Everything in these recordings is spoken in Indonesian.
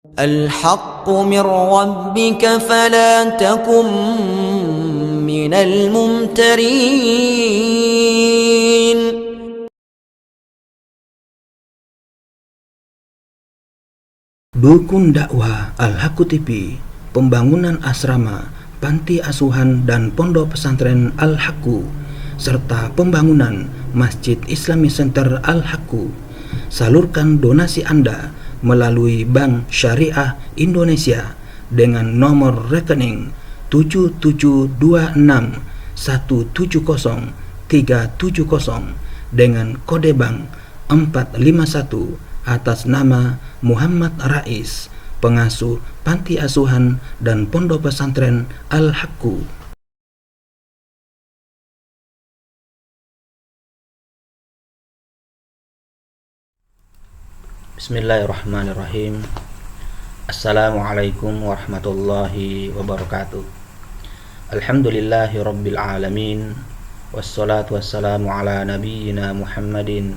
الحق من ربك فلا تكن من الممترين. Dukun dakwah Al-Haqqu TV, pembangunan asrama, panti asuhan dan pondok pesantren Al-Haqqu, serta pembangunan Masjid Islamic Center Al-Haqqu. Salurkan donasi Anda melalui Bank Syariah Indonesia dengan nomor rekening 7726170370 dengan kode bank 451 atas nama Muhammad Rais, pengasuh panti asuhan dan pondok pesantren Al-Haqqu. Bismillahirrahmanirrahim. Assalamualaikum warahmatullahi wabarakatuh. Alhamdulillahi rabbil alamin. Wassalatu wassalamu ala nabiyyina Muhammadin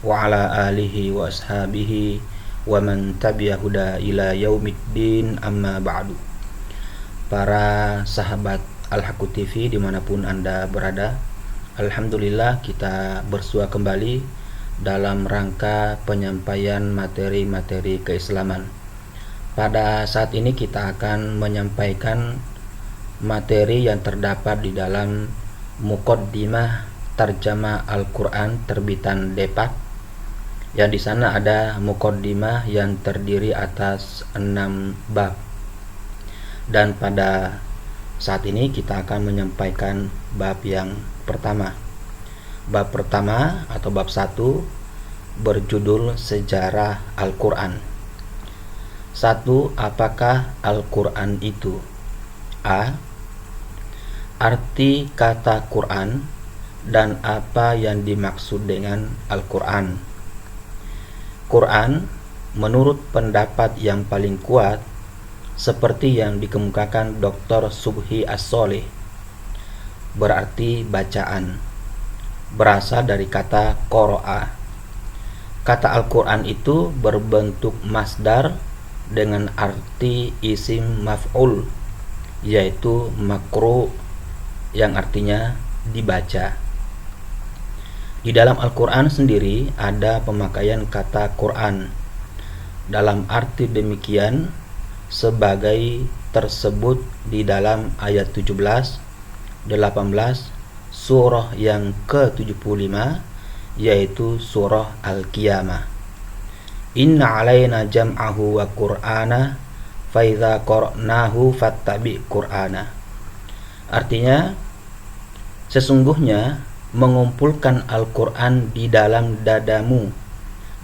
wa ala alihi wa ashabihi wa man tabi'a huda ila yaumiddin, amma ba'du. Para sahabat Al-Haqqu TV dimanapun Anda berada, alhamdulillah kita bersua kembali dalam rangka penyampaian materi-materi keislaman. Pada saat ini kita akan menyampaikan materi yang terdapat di dalam Muqaddimah Tarjamah Al-Quran terbitan Depak, yang di sana ada muqaddimah yang terdiri atas 6 bab. Dan pada saat ini kita akan menyampaikan bab yang pertama. Bab pertama atau bab 1 berjudul Sejarah Al-Quran. 1. Apakah Al-Quran itu? A. Arti kata Quran dan apa yang dimaksud dengan Al-Quran. Quran menurut pendapat yang paling kuat, seperti yang dikemukakan Dr. Subhi As-Solih, berarti bacaan, berasal dari kata qara'a. Kata Al-Quran itu berbentuk masdar dengan arti isim maf'ul, yaitu makru, yang artinya dibaca. Di dalam Al-Quran sendiri ada pemakaian kata Quran dalam arti demikian sebagai tersebut di dalam ayat 17, 18 surah yang ke-75, yaitu surah Al-Qiyamah. Inna alaina jam'ahu wa qur'ana fa idza qara'nahu fattabi' qur'ana. Artinya, sesungguhnya mengumpulkan Al-Quran di dalam dadamu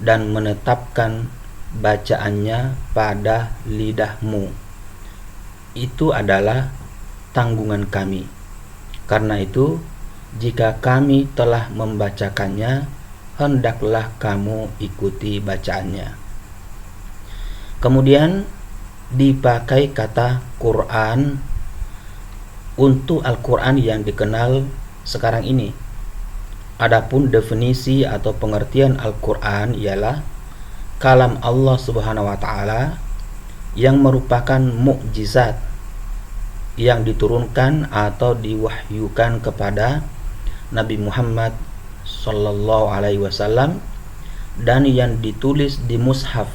dan menetapkan bacaannya pada lidahmu, itu adalah tanggungan kami. Karena itu, jika kami telah membacakannya, hendaklah kamu ikuti bacaannya. Kemudian dipakai kata Quran untuk Al-Quran yang dikenal sekarang ini. Adapun definisi atau pengertian Al-Quran ialah kalam Allah Subhanahu wa taala yang merupakan mukjizat yang diturunkan atau diwahyukan kepada Nabi Muhammad sallallahu alaihi wasallam dan yang ditulis di mushaf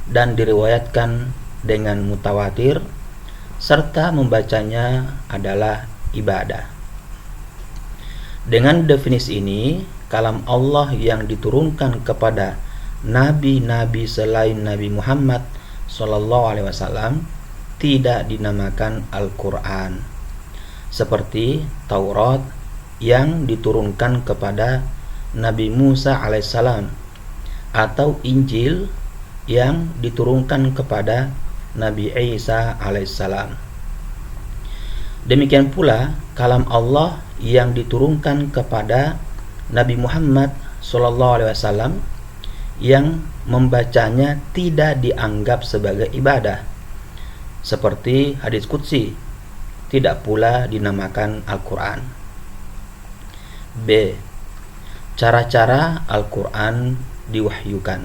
dan diriwayatkan dengan mutawatir, serta membacanya adalah ibadah. Dengan definisi ini, kalam Allah yang diturunkan kepada nabi-nabi selain Nabi Muhammad sallallahu alaihi wasallam tidak dinamakan Al-Quran, seperti Taurat yang diturunkan kepada Nabi Musa alaihissalam atau Injil yang diturunkan kepada Nabi Isa alaihissalam. Demikian pula kalam Allah yang diturunkan kepada Nabi Muhammad sallallahu alaihi wasallam yang membacanya tidak dianggap sebagai ibadah, seperti hadis qudsi, tidak pula dinamakan Al-Quran. B. Cara-cara Al-Quran diwahyukan.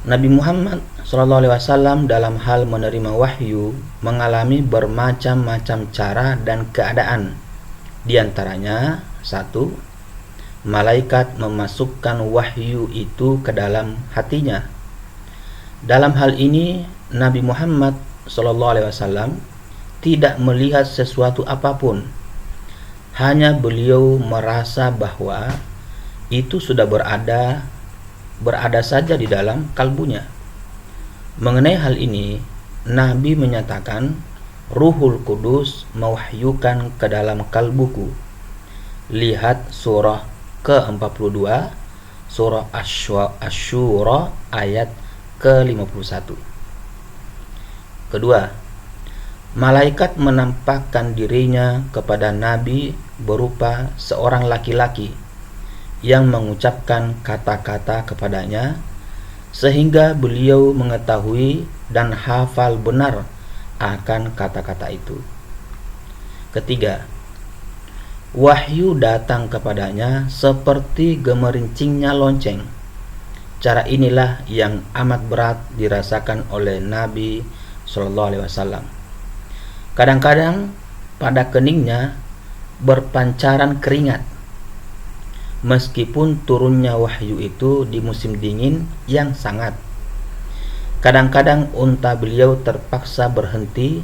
Nabi Muhammad SAW dalam hal menerima wahyu mengalami bermacam-macam cara dan keadaan. Di antaranya, 1. Malaikat memasukkan wahyu itu ke dalam hatinya. Dalam hal ini, Nabi Muhammad SAW tidak melihat sesuatu apapun. Hanya beliau merasa bahwa itu sudah berada saja di dalam kalbunya. Mengenai hal ini, Nabi menyatakan, Ruhul Kudus mewahyukan ke dalam kalbuku. Lihat surah ke-42, surah Asy-Syura ayat ke-51. Kedua, malaikat menampakkan dirinya kepada Nabi berupa seorang laki-laki yang mengucapkan kata-kata kepadanya, sehingga beliau mengetahui dan hafal benar akan kata-kata itu. Ketiga, wahyu datang kepadanya seperti gemerincingnya lonceng. Cara inilah yang amat berat dirasakan oleh Nabi SAW. Kadang-kadang pada keningnya berpancaran keringat, meskipun turunnya wahyu itu di musim dingin yang sangat. Kadang-kadang unta beliau terpaksa berhenti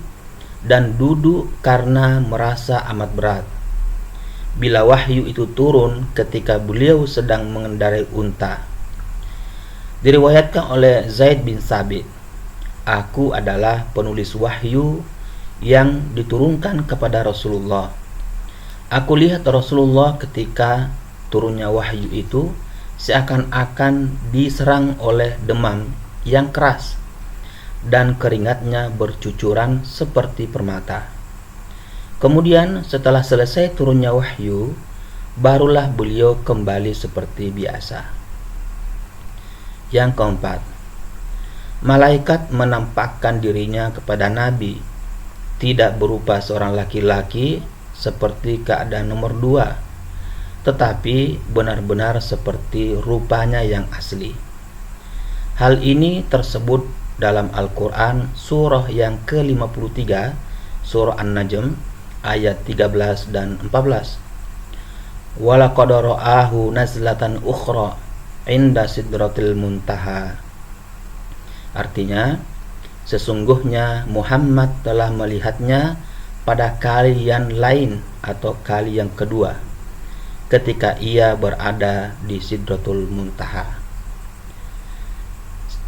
dan duduk karena merasa amat berat. Bila wahyu itu turun ketika beliau sedang mengendarai unta. Diriwayatkan oleh Zaid bin Sabit, aku adalah penulis wahyu yang diturunkan kepada Rasulullah. Aku lihat Rasulullah ketika turunnya wahyu itu seakan-akan diserang oleh demam yang keras dan keringatnya bercucuran seperti permata. Kemudian setelah selesai turunnya wahyu, barulah beliau kembali seperti biasa. Yang keempat, malaikat menampakkan dirinya kepada Nabi tidak berupa seorang laki-laki seperti keadaan nomor 2, tetapi benar-benar seperti rupanya yang asli. Hal ini tersebut dalam Al-Quran surah yang ke-53, surah An-Najm ayat 13 dan 14. Walaqad ra'ahu nazlatan ukhra inda sidratil muntaha. Artinya, sesungguhnya Muhammad telah melihatnya pada kali yang lain atau kali yang kedua ketika ia berada di Sidratul Muntaha.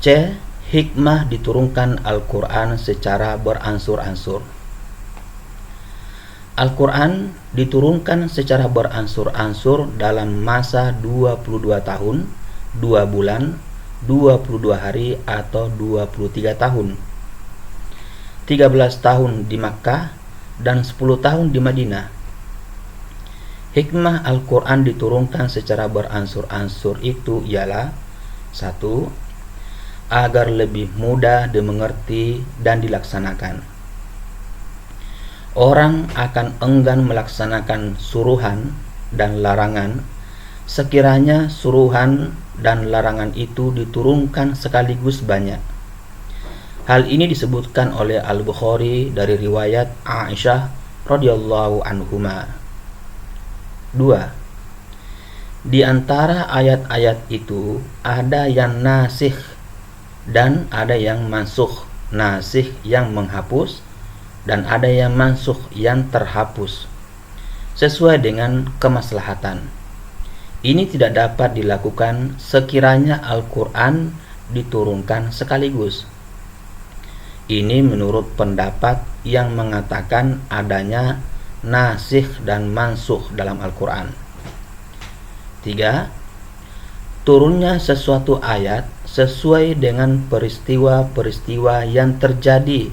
C. Hikmah diturunkan Al-Quran secara beransur-ansur. Al-Quran diturunkan secara beransur-ansur dalam masa 22 tahun, 2 bulan, 22 hari atau 23 tahun. 13 tahun di Makkah dan 10 tahun di Madinah. Hikmah Al-Quran diturunkan secara beransur-ansur itu ialah 1. Agar lebih mudah dimengerti dan dilaksanakan. Orang akan enggan melaksanakan suruhan dan larangan sekiranya suruhan dan larangan itu diturunkan sekaligus banyak. Hal ini disebutkan oleh Al-Bukhari dari riwayat Aisyah radhiyallahu anhuma. 2. Di antara ayat-ayat itu ada yang nasikh dan ada yang mansukh. Nasikh yang menghapus dan ada yang mansukh yang terhapus sesuai dengan kemaslahatan. Ini tidak dapat dilakukan sekiranya Al-Quran diturunkan sekaligus. Ini menurut pendapat yang mengatakan adanya nasikh dan mansukh dalam Al-Quran. 3. Turunnya sesuatu ayat sesuai dengan peristiwa-peristiwa yang terjadi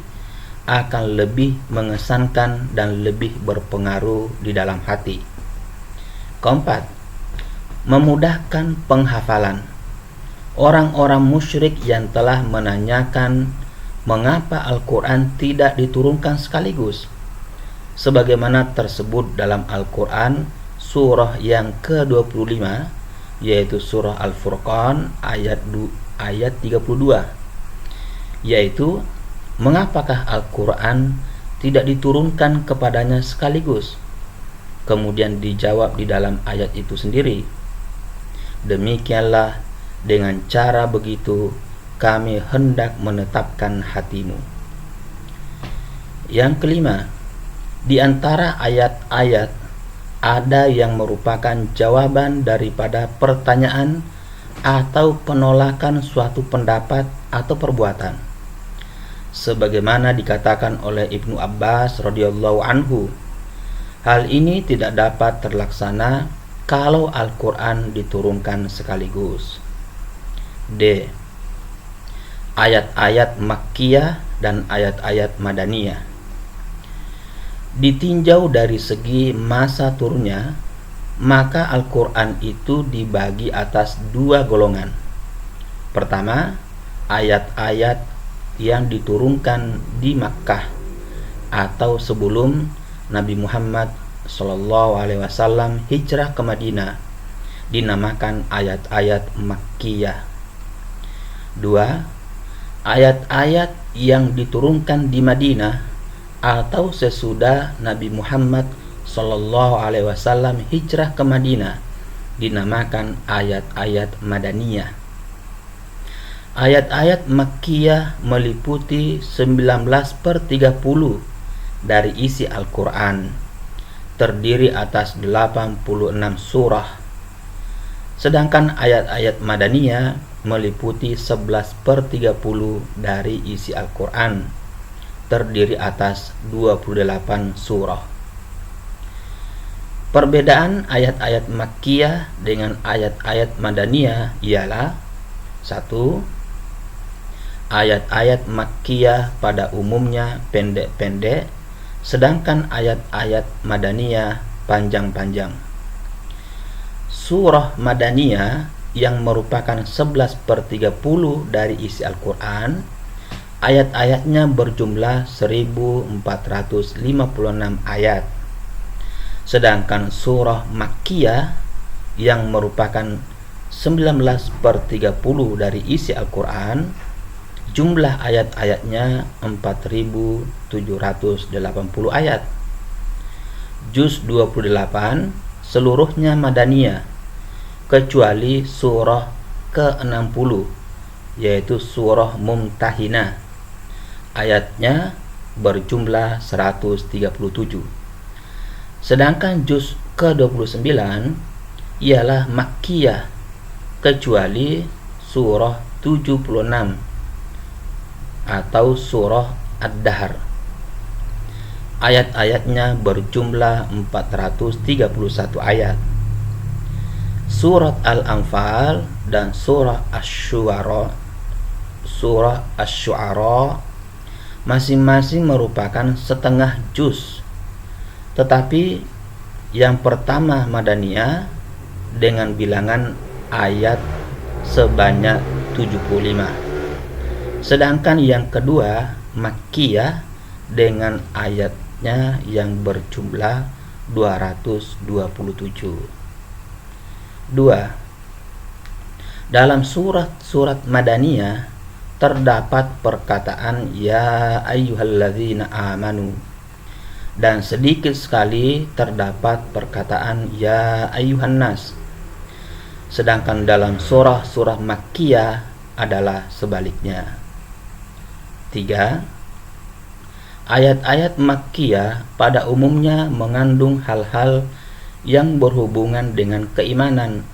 akan lebih mengesankan dan lebih berpengaruh di dalam hati. 4. Memudahkan penghafalan. Orang-orang musyrik yang telah menanyakan mengapa Al-Quran tidak diturunkan sekaligus, sebagaimana tersebut dalam Al-Quran surah yang ke-25 yaitu surah Al-Furqan ayat 32, yaitu mengapakah Al-Quran tidak diturunkan kepadanya sekaligus? Kemudian dijawab di dalam ayat itu sendiri, demikianlah dengan cara begitu kami hendak menetapkan hatimu. Yang kelima, di antara ayat-ayat ada yang merupakan jawaban daripada pertanyaan atau penolakan suatu pendapat atau perbuatan, sebagaimana dikatakan oleh Ibnu Abbas radhiyallahu anhu, hal ini tidak dapat terlaksana kalau Al-Quran diturunkan sekaligus. D. Ayat-ayat Makkiyah dan ayat-ayat Madaniyah. Ditinjau dari segi masa turunnya, maka Al-Quran itu dibagi atas dua golongan. Pertama, ayat-ayat yang diturunkan di Makkah atau sebelum Nabi Muhammad SAW hijrah ke Madinah, dinamakan ayat-ayat Makkiyah. Dua, ayat-ayat yang diturunkan di Madinah atau sesudah Nabi Muhammad SAW hijrah ke Madinah, dinamakan ayat-ayat Madaniyah. Ayat-ayat Makkiyah meliputi 19/30 dari isi Al-Quran, terdiri atas 86 surah. Sedangkan ayat-ayat Madaniyah meliputi 11/30 dari isi Al-Quran, terdiri atas 28 surah. Perbedaan ayat-ayat Makkiyah dengan ayat-ayat Madaniyah ialah: 1. Ayat-ayat Makkiyah pada umumnya pendek-pendek, sedangkan ayat-ayat Madaniyah panjang-panjang. Surah Madaniyah yang merupakan 11/30 dari isi Al-Quran, ayat-ayatnya berjumlah 1456 ayat. Sedangkan surah Makkiyah yang merupakan 19/30 dari isi Al-Quran, jumlah ayat-ayatnya 4780 ayat. Juz 28 seluruhnya Madaniyah, kecuali surah ke-60, yaitu surah Mumtahinah. Ayatnya berjumlah 137. Sedangkan juz ke-29 ialah Makkiyah, kecuali surah 76 atau surah Ad-Dahr. Ayat-ayatnya berjumlah 431 ayat. Surat Al-Anfal dan surah Asy-Syu'ara masing-masing merupakan setengah juz, tetapi yang pertama Madaniyah dengan bilangan ayat sebanyak 75, sedangkan yang kedua Makkiyah dengan ayatnya yang berjumlah 227. 2. Dalam surat-surat Madaniyah terdapat perkataan ya ayyuhalladzina amanu, dan sedikit sekali terdapat perkataan ya ayyuhan nas. Sedangkan dalam surah-surah Makkiyah adalah sebaliknya. 3. Ayat-ayat Makkiyah pada umumnya mengandung hal-hal yang berhubungan dengan keimanan,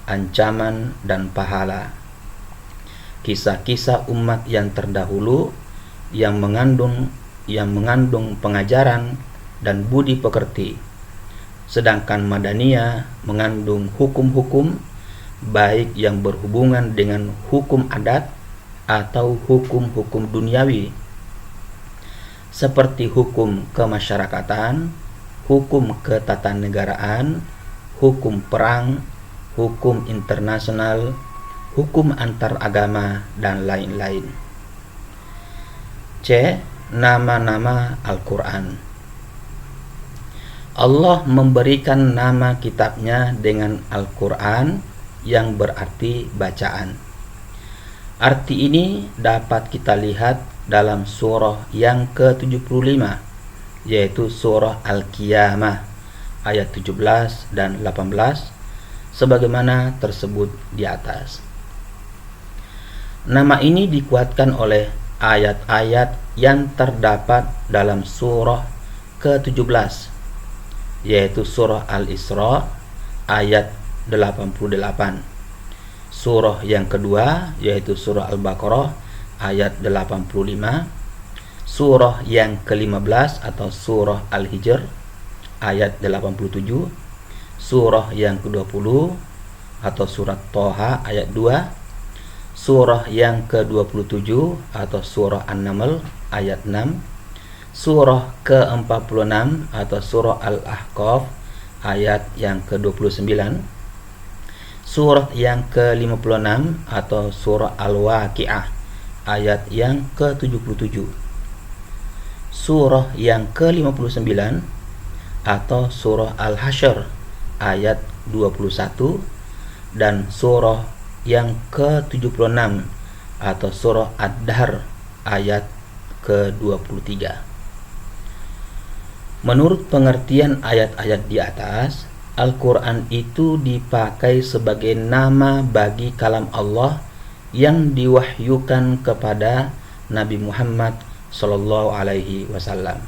ancaman, dan pahala. Kisah-kisah umat yang terdahulu yang mengandung pengajaran dan budi pekerti. Sedangkan Madaniyah mengandung hukum-hukum, baik yang berhubungan dengan hukum adat atau hukum-hukum duniawi, seperti hukum kemasyarakatan, hukum ketatanegaraan, hukum perang, hukum internasional, hukum antar agama, dan lain-lain. C. Nama-nama Al-Quran. Allah memberikan nama kitabnya dengan Al-Quran yang berarti bacaan. Arti ini dapat kita lihat dalam surah yang ke-75, yaitu surah Al-Qiyamah ayat 17 dan 18 sebagaimana tersebut di atas. Nama ini dikuatkan oleh ayat-ayat yang terdapat dalam surah ke-17, yaitu surah Al-Isra ayat 88. Surah yang kedua yaitu surah Al-Baqarah ayat 85. Surah yang ke-15 atau surah Al-Hijr ayat 87. Surah yang ke-20 atau surat Thaha ayat 2. Surah yang ke-27 atau surah An-Naml ayat 6. Surah ke-46 atau surah Al-Ahqaf ayat yang ke-29. Surah yang ke-56 atau surah Al-Waqi'ah ayat yang ke-77. Surah yang ke-59 atau surah Al-Hasyr ayat 21 dan surah yang ke-76 atau surah Ad-Dahr ayat ke-23. Menurut pengertian ayat-ayat di atas, Al-Quran itu dipakai sebagai nama bagi kalam Allah yang diwahyukan kepada Nabi Muhammad SAW.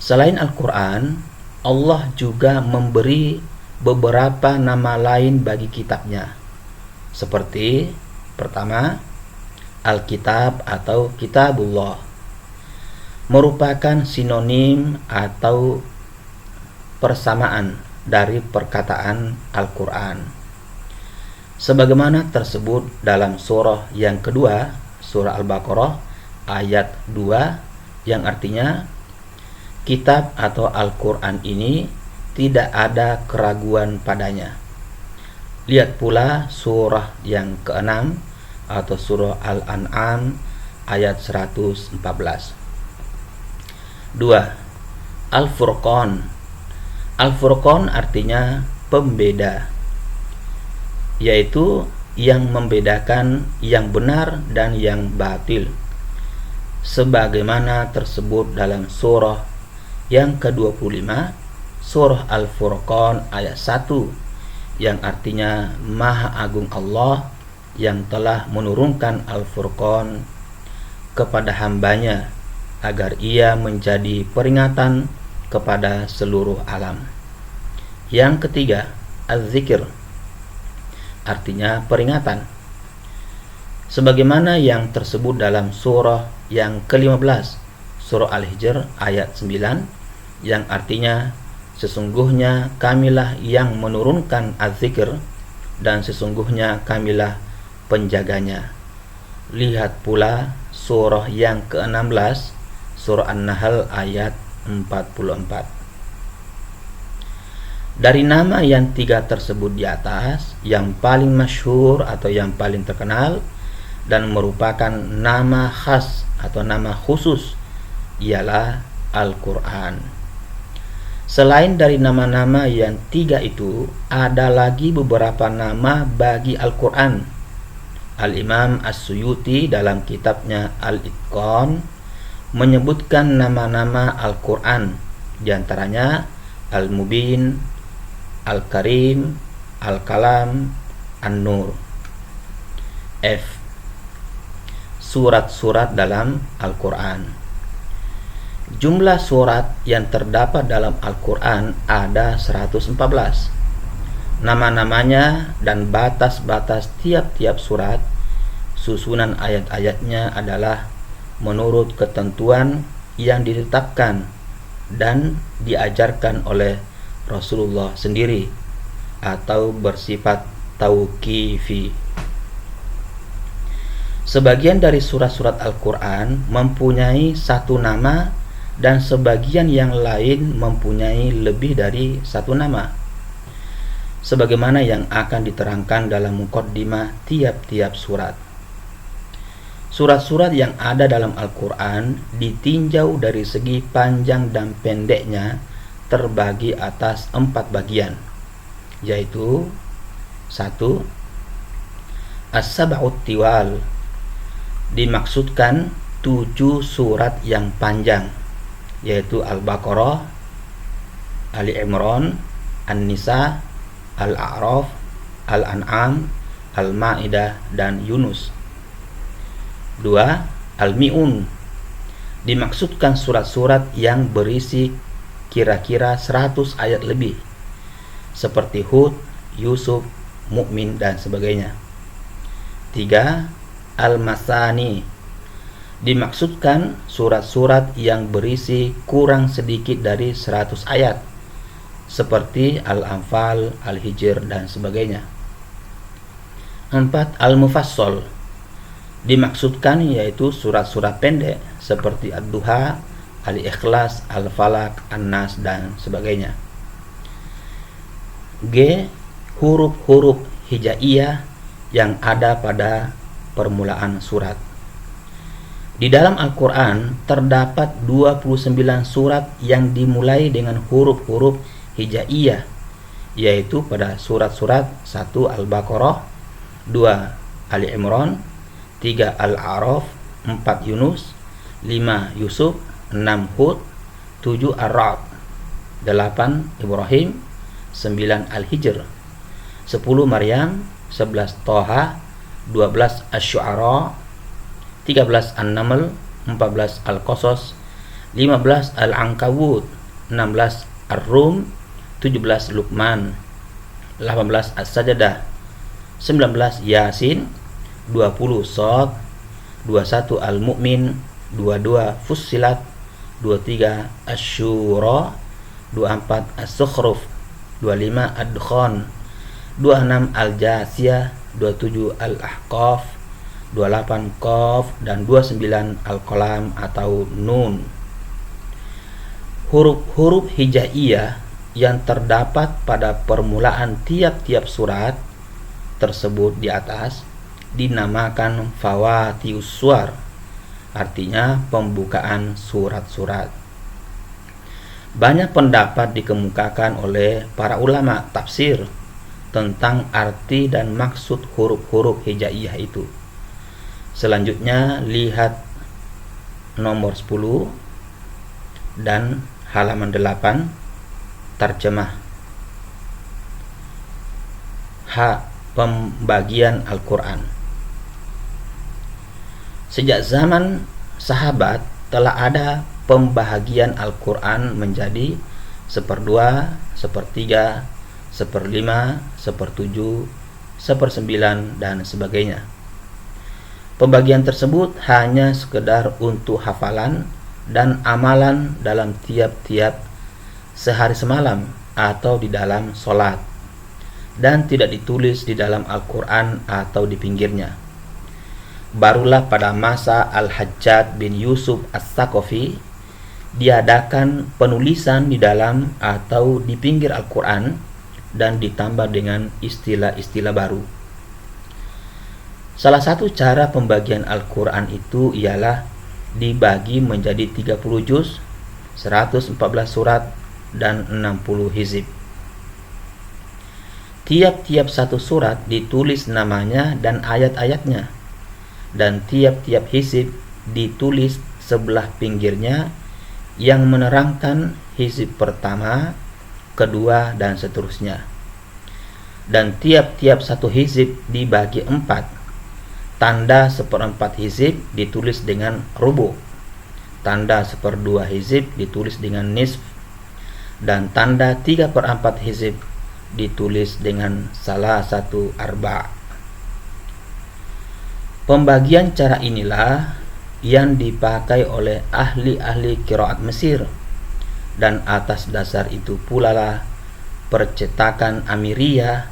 Selain Al-Quran, Allah juga memberi beberapa nama lain bagi kitabnya, seperti pertama, Alkitab atau Kitabullah, merupakan sinonim atau persamaan dari perkataan Al-Quran, sebagaimana tersebut dalam surah yang kedua, surah Al-Baqarah ayat 2, yang artinya kitab atau Al-Quran ini tidak ada keraguan padanya. Lihat pula surah yang ke-6 atau surah Al-An'am ayat 114. 2. Al-Furqan. Al-Furqan artinya pembeda, yaitu yang membedakan yang benar dan yang batil, sebagaimana tersebut dalam surah yang ke-25, surah Al-Furqan ayat 1, yang artinya Maha Agung Allah yang telah menurunkan Al-Furqan kepada hambanya agar ia menjadi peringatan kepada seluruh alam. Yang ketiga, Az-Zikr, artinya peringatan, sebagaimana yang tersebut dalam surah yang ke-15, surah Al-Hijr ayat 9, yang artinya sesungguhnya kamilah yang menurunkan Az-Zikr dan sesungguhnya kamilah penjaganya. Lihat pula surah yang ke-16, surah An-Nahl ayat 44. Dari nama yang tiga tersebut di atas, yang paling masyhur atau yang paling terkenal dan merupakan nama khas atau nama khusus ialah Al-Quran. Selain dari nama-nama yang tiga itu, ada lagi beberapa nama bagi Al-Quran. Al-Imam As-Suyuti dalam kitabnya Al-Itqan menyebutkan nama-nama Al-Quran, diantaranya Al-Mubin, Al-Karim, Al-Kalam, An-Nur. F. Surat-surat dalam Al-Quran. Jumlah surat yang terdapat dalam Al-Quran ada 114. Nama-namanya dan batas-batas tiap-tiap surat, susunan ayat-ayatnya adalah menurut ketentuan yang ditetapkan dan diajarkan oleh Rasulullah sendiri atau bersifat tauqifi. Sebagian dari surat-surat Al-Quran mempunyai satu nama dan sebagian yang lain mempunyai lebih dari satu nama, sebagaimana yang akan diterangkan dalam muqaddimah tiap-tiap surat. Surat-surat yang ada dalam Al-Quran ditinjau dari segi panjang dan pendeknya terbagi atas 4 bagian, yaitu 1. As-sab'ut tiwal, dimaksudkan 7 surat yang panjang, yaitu Al-Baqarah, Ali Imran, An-Nisa, Al-A'raf, Al-An'am, Al-Ma'idah, dan Yunus. 2. Al-Mi'un, dimaksudkan surat-surat yang berisi kira-kira 100 ayat lebih, seperti Hud, Yusuf, Mukmin, dan sebagainya. 3. Al-Masani, dimaksudkan surat-surat yang berisi kurang sedikit dari 100 ayat, seperti Al-Anfal, Al-Hijr, dan sebagainya. 4. Al-Mufassal, dimaksudkan yaitu surat-surat pendek seperti Ad-Duha, Al-Ikhlas, Al-Falaq, An-Nas, dan sebagainya. G. Huruf-huruf hijaiyah yang ada pada permulaan surat. Di dalam Al-Quran terdapat 29 surat yang dimulai dengan huruf-huruf hijaiyah, yaitu pada surat-surat 1. Al-Baqarah, 2. Ali Imran, 3. Al-A'raf, 4. Yunus, 5. Yusuf, 6. Hud, 7. Ar-Ra'd, 8. Ibrahim, 9. Al-Hijr, 10. Maryam, 11. Toha, 12. Asy-Syu'ara, 13. An-Naml, 14. Al-Qasas, 15. Al-Ankabut, 16. Ar-Rum, 17. Luqman, 18. As-Sajdah, 19. Yasin, 20. Shad, 21. Al-Mu'min, 22. Fussilat, 23. Asy-Syura, 24. As-Zukhruf, 25. Ad-Dukhan, 26. Al-Jasiyah, 27. Al-Ahqaf, 28. Qaf, dan 29. Al-Qalam atau Nun. Huruf-huruf hijaiyah yang terdapat pada permulaan tiap-tiap surat tersebut di atas dinamakan Fawatius Suwar, artinya pembukaan surat-surat. Banyak pendapat dikemukakan oleh para ulama tafsir tentang arti dan maksud huruf-huruf hijaiyah itu. Selanjutnya lihat nomor 10 dan halaman 8 terjemah. H. Pembagian Al-Quran. Sejak zaman sahabat telah ada pembahagian Al-Quran menjadi 1/2, 1/3, 1/5, 1/7, 1/9, dan sebagainya. Pembagian tersebut hanya sekedar untuk hafalan dan amalan dalam tiap-tiap sehari semalam atau di dalam sholat, dan tidak ditulis di dalam Al-Quran atau di pinggirnya. Barulah pada masa Al-Hajjaj bin Yusuf As-Saqafi diadakan penulisan di dalam atau di pinggir Al-Quran dan ditambah dengan istilah-istilah baru. Salah satu cara pembagian Al-Quran itu ialah dibagi menjadi 30 juz, 114 surat, dan 60 hizib. Tiap-tiap satu surat ditulis namanya dan ayat-ayatnya, dan tiap-tiap hizib ditulis sebelah pinggirnya yang menerangkan hizib pertama, kedua, dan seterusnya. Dan tiap-tiap satu hizib dibagi 4. Tanda 1/4 hizib ditulis dengan rubu', tanda 1/2 hizib ditulis dengan nisf, dan tanda 3/4 hizib ditulis dengan salah satu arba'. Pembagian cara inilah yang dipakai oleh ahli-ahli qiraat Mesir, dan atas dasar itu pula lah percetakan Amiriyah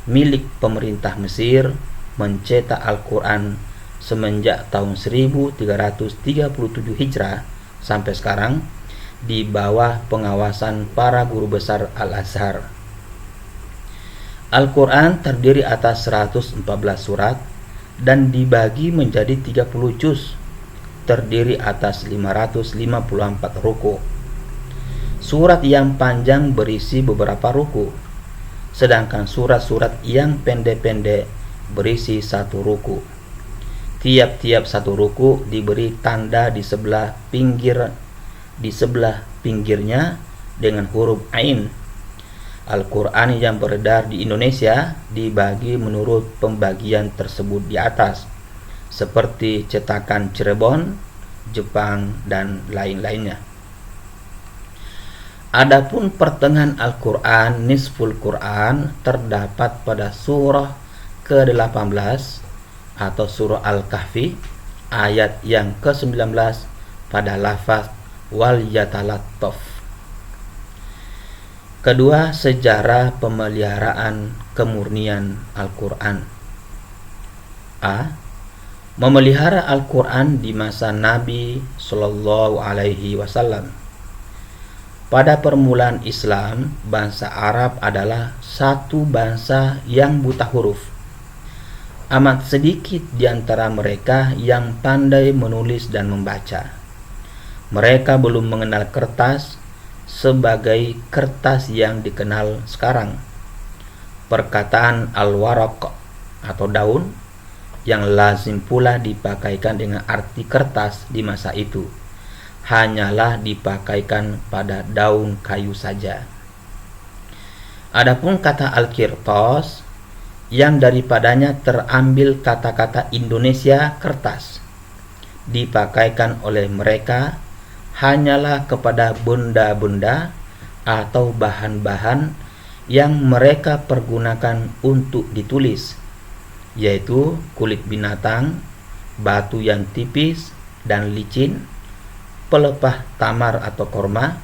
milik pemerintah Mesir mencetak Al-Quran semenjak tahun 1337 Hijrah sampai sekarang di bawah pengawasan para guru besar Al-Azhar. Al-Quran terdiri atas 114 surat dan dibagi menjadi 30 juz, terdiri atas 554 ruku. Surat yang panjang berisi beberapa ruku, sedangkan surat-surat yang pendek-pendek berisi satu ruku. Tiap-tiap satu ruku diberi tanda di sebelah pinggirnya dengan huruf Ain. Al-Quran yang beredar di Indonesia dibagi menurut pembagian tersebut di atas, seperti cetakan Cirebon, Jepang, dan lain-lainnya. Adapun pertengahan Al-Quran, nisful Quran, terdapat pada surah ke-18 atau surah Al-Kahfi ayat yang ke-19 pada lafaz wal yatalattaf. Kedua, sejarah pemeliharaan kemurnian Al-Quran. A. Memelihara Al-Quran di masa Nabi Shallallahu Alaihi Wasallam. Pada permulaan Islam, bangsa Arab adalah satu bangsa yang buta huruf. Amat sedikit di antara mereka yang pandai menulis dan membaca. Mereka belum mengenal kertas sebagai kertas yang dikenal sekarang. Perkataan al-waraq atau daun yang lazim pula dipakaikan dengan arti kertas di masa itu hanyalah dipakaikan pada daun kayu saja. Adapun kata al-qirtas yang daripadanya terambil kata-kata Indonesia kertas, dipakaikan oleh mereka hanyalah kepada benda-benda atau bahan-bahan yang mereka pergunakan untuk ditulis, yaitu kulit binatang, batu yang tipis dan licin, pelepah tamar atau korma,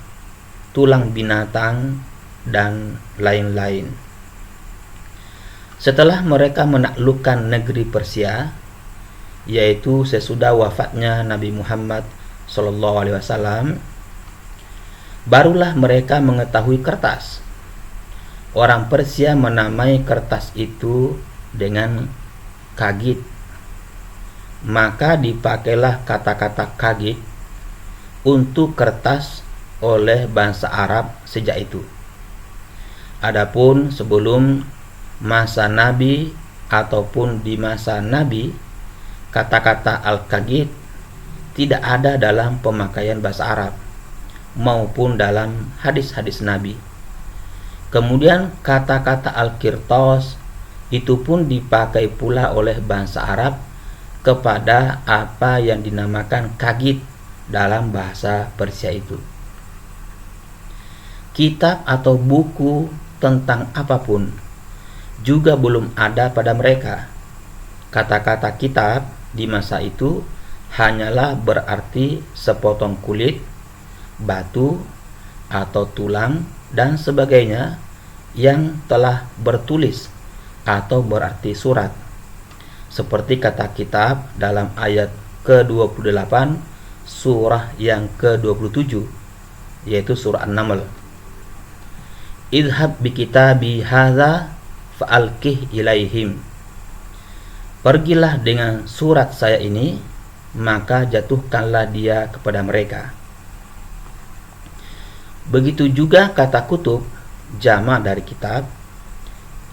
tulang binatang, dan lain-lain. Setelah mereka menaklukkan negeri Persia, yaitu sesudah wafatnya Nabi Muhammad SAW, barulah mereka mengetahui kertas. Orang Persia menamai kertas itu dengan kagit. Maka dipakailah kata-kata kagit untuk kertas oleh bangsa Arab sejak itu. Adapun sebelum masa Nabi ataupun di masa Nabi, kata-kata al-kagit tidak ada dalam pemakaian bahasa Arab maupun dalam hadis-hadis Nabi. Kemudian kata-kata al-qirtas itu pun dipakai pula oleh bangsa Arab kepada apa yang dinamakan kagit dalam bahasa Persia itu. Kitab atau buku tentang apapun juga belum ada pada mereka. Kata-kata kitab di masa itu hanyalah berarti sepotong kulit, batu, atau tulang dan sebagainya yang telah bertulis atau berarti surat. Seperti kata kitab dalam ayat ke-28 surah yang ke-27, yaitu surah An-Naml. Idhab bi kitabi hadza fa'alqih ilaihim. Pergilah dengan surat saya ini, maka jatuhkanlah dia kepada mereka. Begitu juga kata kutub, jamak dari kitab,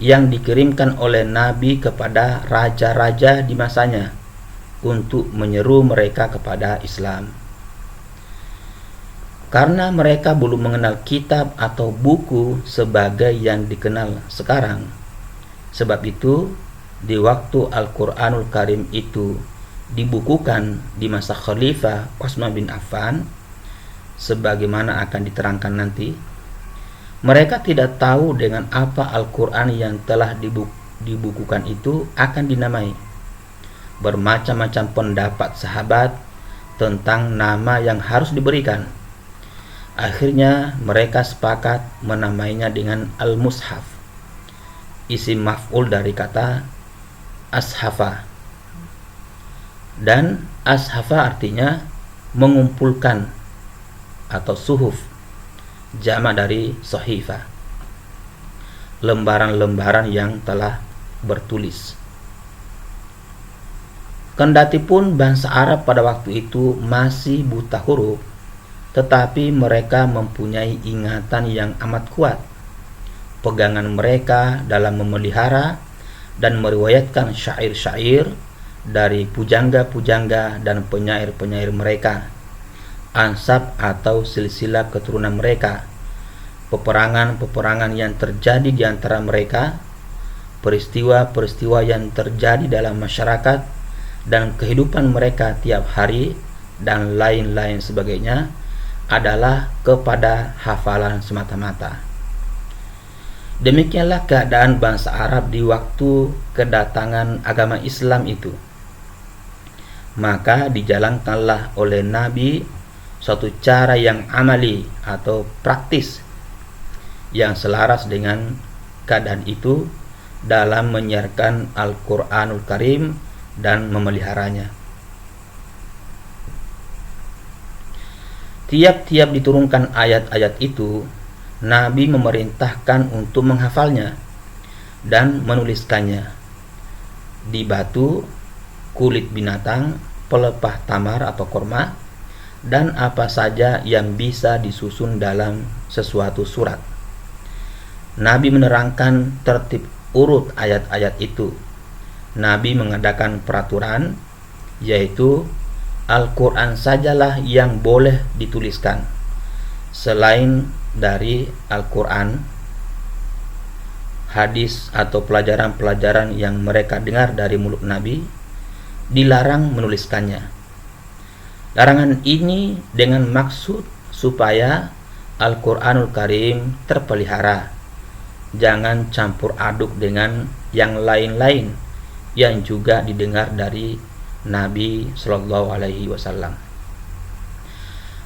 yang dikirimkan oleh Nabi kepada raja-raja di masanya untuk menyeru mereka kepada Islam. Karena mereka belum mengenal kitab atau buku sebagai yang dikenal sekarang. Sebab itu, di waktu Al-Quranul Karim itu dibukukan di masa Khalifah Utsman bin Affan, sebagaimana akan diterangkan nanti, mereka tidak tahu dengan apa Al-Quran yang telah dibukukan itu akan dinamai. Bermacam-macam pendapat sahabat tentang nama yang harus diberikan. Akhirnya mereka sepakat menamainya dengan Al-Mushaf, isim maf'ul dari kata ashafa. Dan ashafa artinya mengumpulkan atau suhuf, jamak dari sahifa, lembaran-lembaran yang telah bertulis. Kendatipun bangsa Arab pada waktu itu masih buta huruf, tetapi mereka mempunyai ingatan yang amat kuat. pegangan mereka dalam memelihara dan meriwayatkan syair-syair dari pujangga-pujangga dan penyair-penyair mereka, ansab atau silsilah keturunan mereka, peperangan-peperangan yang terjadi di antara mereka, peristiwa-peristiwa yang terjadi dalam masyarakat dan kehidupan mereka tiap hari, dan lain-lain sebagainya adalah kepada hafalan semata-mata. Demikianlah keadaan bangsa Arab di waktu kedatangan agama Islam itu. Maka dijalankanlah oleh Nabi suatu cara yang amali atau praktis yang selaras dengan keadaan itu dalam menyiarkan Al-Quranul Karim dan memeliharanya. Tiap-tiap diturunkan ayat-ayat itu, Nabi memerintahkan untuk menghafalnya dan menuliskannya di batu, kulit binatang, pelepah tamar atau korma, dan apa saja yang bisa disusun dalam sesuatu surat. Nabi menerangkan tertib urut ayat-ayat itu. Nabi mengadakan peraturan, yaitu Al-Quran sajalah yang boleh dituliskan. Selain dari Al-Quran, hadis atau pelajaran-pelajaran yang mereka dengar dari mulut Nabi, dilarang menuliskannya. Larangan ini dengan maksud supaya Al-Quranul Karim terpelihara, jangan campur aduk dengan yang lain-lain yang juga didengar dari Nabi Shallallahu Alaihi Wasallam.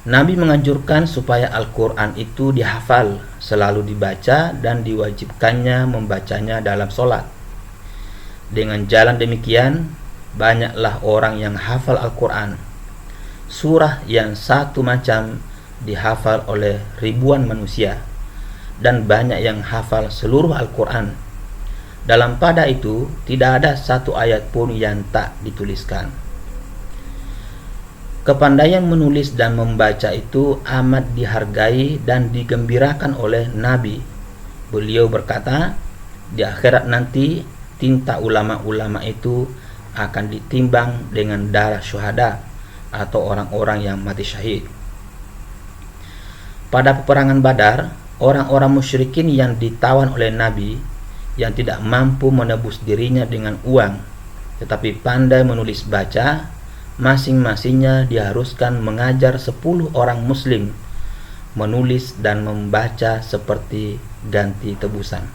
Nabi menganjurkan supaya Al-Quran itu dihafal, selalu dibaca, dan diwajibkannya membacanya dalam sholat. Dengan jalan demikian, banyaklah orang yang hafal Al-Quran. Surah yang satu macam dihafal oleh ribuan manusia, dan banyak yang hafal seluruh Al-Quran. Dalam pada itu, tidak ada satu ayat pun yang tak dituliskan. Kepandaian menulis dan membaca itu amat dihargai dan digembirakan oleh Nabi. Beliau berkata, di akhirat nanti tinta ulama-ulama itu akan ditimbang dengan darah syuhada atau orang-orang yang mati syahid. Pada peperangan Badar, orang-orang musyrikin yang ditawan oleh Nabi, yang tidak mampu menebus dirinya dengan uang, tetapi pandai menulis baca, masing-masingnya diharuskan mengajar 10 orang muslim menulis dan membaca seperti ganti tebusan.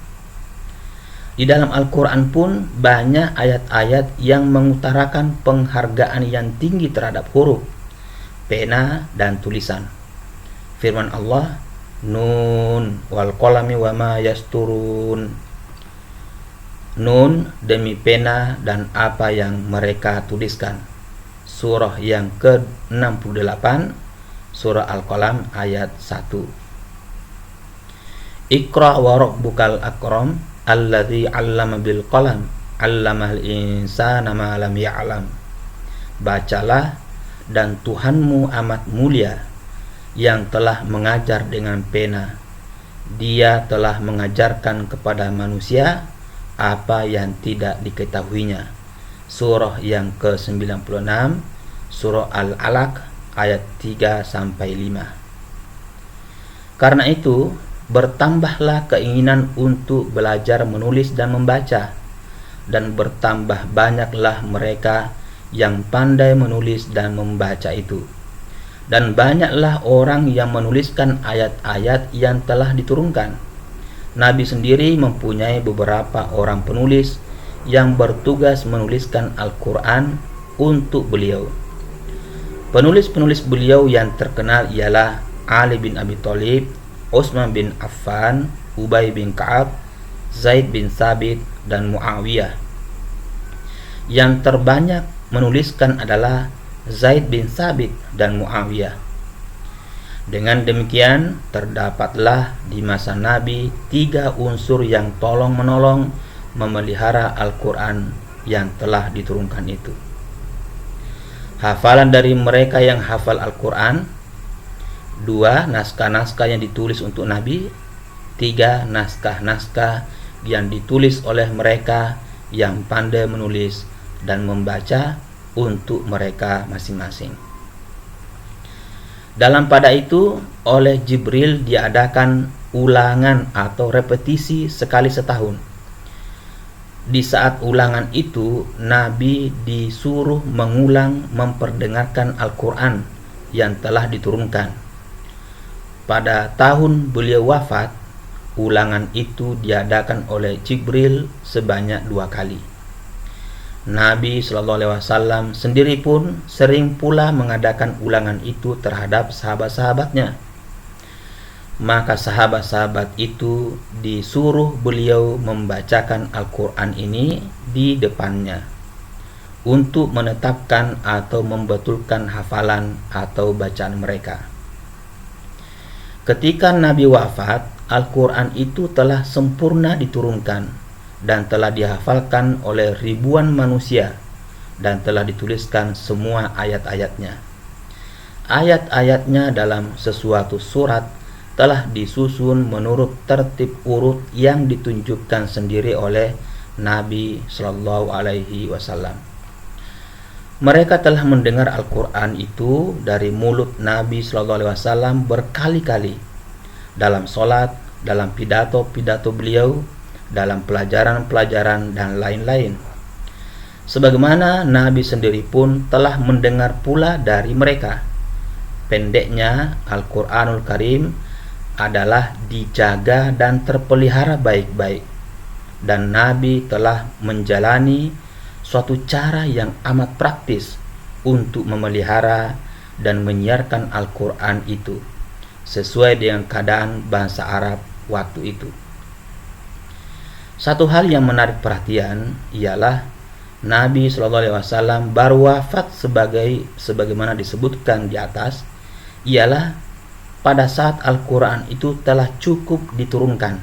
Di dalam Al-Quran pun banyak ayat-ayat yang mengutarakan penghargaan yang tinggi terhadap huruf, pena, dan tulisan. Firman Allah, Nun wal qalami wa ma yasturun. Nun demi pena dan apa yang mereka tuliskan. Surah yang ke-68, Surah Al-Qalam ayat 1. Iqra wa rabbukal akram alladzi 'allama bil qalam 'allamal insana ma lam ya'lam. Bacalah, dan Tuhanmu amat mulia yang telah mengajar dengan pena. Dia telah mengajarkan kepada manusia apa yang tidak diketahuinya. Surah yang ke-96, Surah Al-Alaq ayat 3-5. Karena itu, bertambahlah keinginan untuk belajar menulis dan membaca, dan bertambah banyaklah mereka yang pandai menulis dan membaca itu. Dan banyaklah orang yang menuliskan ayat-ayat yang telah diturunkan. Nabi sendiri mempunyai beberapa orang penulis yang bertugas menuliskan Al-Quran untuk beliau. Penulis-penulis beliau yang terkenal ialah Ali bin Abi Thalib, Utsman bin Affan, Ubay bin Ka'ab, Zaid bin Thabit, dan Muawiyah. Yang terbanyak menuliskan adalah Zaid bin Thabit dan Muawiyah. Dengan demikian, terdapatlah di masa Nabi 3 unsur yang tolong-menolong memelihara Al-Quran yang telah diturunkan itu. Hafalan dari mereka yang hafal Al-Quran. 2. Naskah-naskah yang ditulis untuk Nabi. 3 naskah-naskah yang ditulis oleh mereka yang pandai menulis dan membaca untuk mereka masing-masing. Dalam pada itu, oleh Jibril diadakan ulangan atau repetisi sekali setahun. Di saat ulangan itu, Nabi disuruh mengulang memperdengarkan Al-Quran yang telah diturunkan. Pada tahun beliau wafat, ulangan itu diadakan oleh Jibril sebanyak 2 kali. Nabi SAW sendiri pun sering pula mengadakan ulangan itu terhadap sahabat-sahabatnya. Maka sahabat-sahabat itu disuruh beliau membacakan Al-Quran ini di depannya untuk menetapkan atau membetulkan hafalan atau bacaan mereka. Ketika Nabi wafat, Al-Quran itu telah sempurna diturunkan dan telah dihafalkan oleh ribuan manusia dan telah dituliskan semua ayat-ayatnya. Ayat-ayatnya dalam sesuatu surat telah disusun menurut tertib urut yang ditunjukkan sendiri oleh Nabi Shallallahu Alaihi Wasallam. Mereka telah mendengar Al-Quran itu dari mulut Nabi Shallallahu Alaihi Wasallam berkali-kali, dalam sholat, dalam pidato-pidato beliau, dalam pelajaran-pelajaran dan lain-lain. Sebagaimana Nabi sendiri pun telah mendengar pula dari mereka. Pendeknya, Al-Quranul Karim adalah dijaga dan terpelihara baik-baik, dan Nabi telah menjalani suatu cara yang amat praktis untuk memelihara dan menyiarkan Al-Quran itu sesuai dengan keadaan bangsa Arab waktu itu. Satu hal yang menarik perhatian ialah Nabi SAW baru wafat sebagaimana disebutkan di atas, ialah pada saat Al-Quran itu telah cukup diturunkan,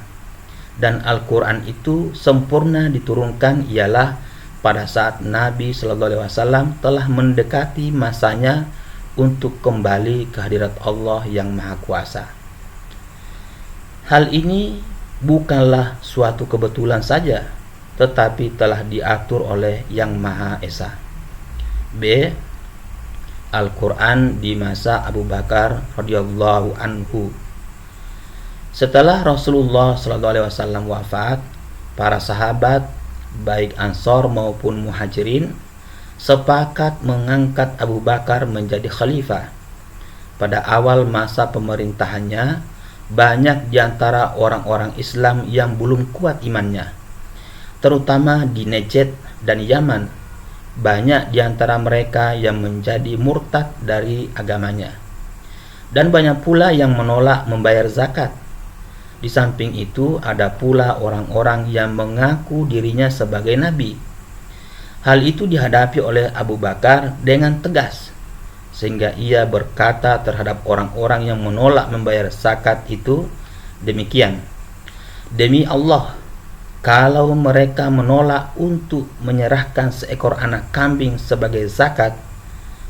dan Al-Quran itu sempurna diturunkan ialah pada saat Nabi SAW telah mendekati masanya untuk kembali ke hadirat Allah yang Maha Kuasa. Hal ini bukanlah suatu kebetulan saja, tetapi telah diatur oleh Yang Maha Esa. B. Al-Quran di masa Abu Bakar radhiyallahu anhu. Setelah Rasulullah SAW wafat, para sahabat baik Ansor maupun Muhajirin sepakat mengangkat Abu Bakar menjadi khalifah. Pada awal masa pemerintahannya, banyak di antara orang-orang Islam yang belum kuat imannya, terutama di Najd dan Yaman. Banyak di antara mereka yang menjadi murtad dari agamanya, dan banyak pula yang menolak membayar zakat. Di samping itu, ada pula orang-orang yang mengaku dirinya sebagai nabi. Hal itu dihadapi oleh Abu Bakar dengan tegas, sehingga ia berkata terhadap orang-orang yang menolak membayar zakat itu demikian: "Demi Allah, kalau mereka menolak untuk menyerahkan seekor anak kambing sebagai zakat,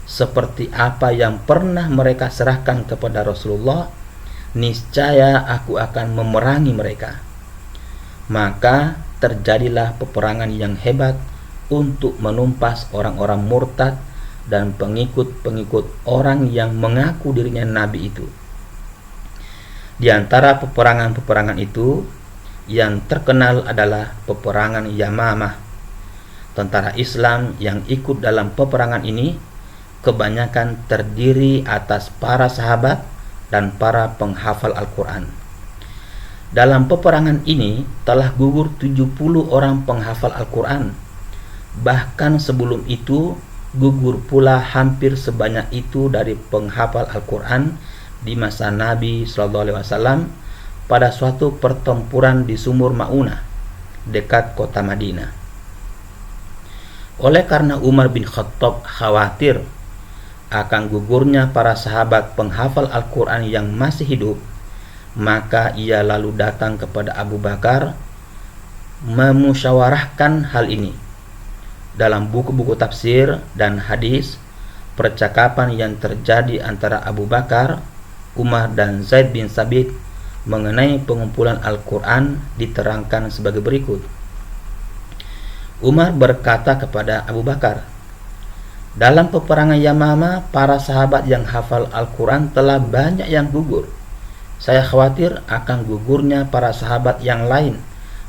seperti apa yang pernah mereka serahkan kepada Rasulullah, niscaya aku akan memerangi mereka." Maka terjadilah peperangan yang hebat untuk menumpas orang-orang murtad dan pengikut-pengikut orang yang mengaku dirinya nabi itu. Di antara peperangan-peperangan itu, yang terkenal adalah peperangan Yamamah. Tentara Islam yang ikut dalam peperangan ini kebanyakan terdiri atas para sahabat dan para penghafal Al-Quran. Dalam peperangan ini telah gugur 70 orang penghafal Al-Quran. Bahkan sebelum itu gugur pula hampir sebanyak itu dari penghafal Al-Quran di masa Nabi SAW pada suatu pertempuran di Sumur Maunah dekat kota Madinah. Oleh karena Umar bin Khattab khawatir akan gugurnya para sahabat penghafal Al-Quran yang masih hidup, maka ia lalu datang kepada Abu Bakar memusyawarahkan hal ini. Dalam buku-buku tafsir dan hadis, percakapan yang terjadi antara Abu Bakar, Umar dan Zaid bin Sabit mengenai pengumpulan Al-Quran diterangkan sebagai berikut. Umar berkata kepada Abu Bakar, dalam peperangan Yamamah, para sahabat yang hafal Al-Quran telah banyak yang gugur. Saya khawatir akan gugurnya para sahabat yang lain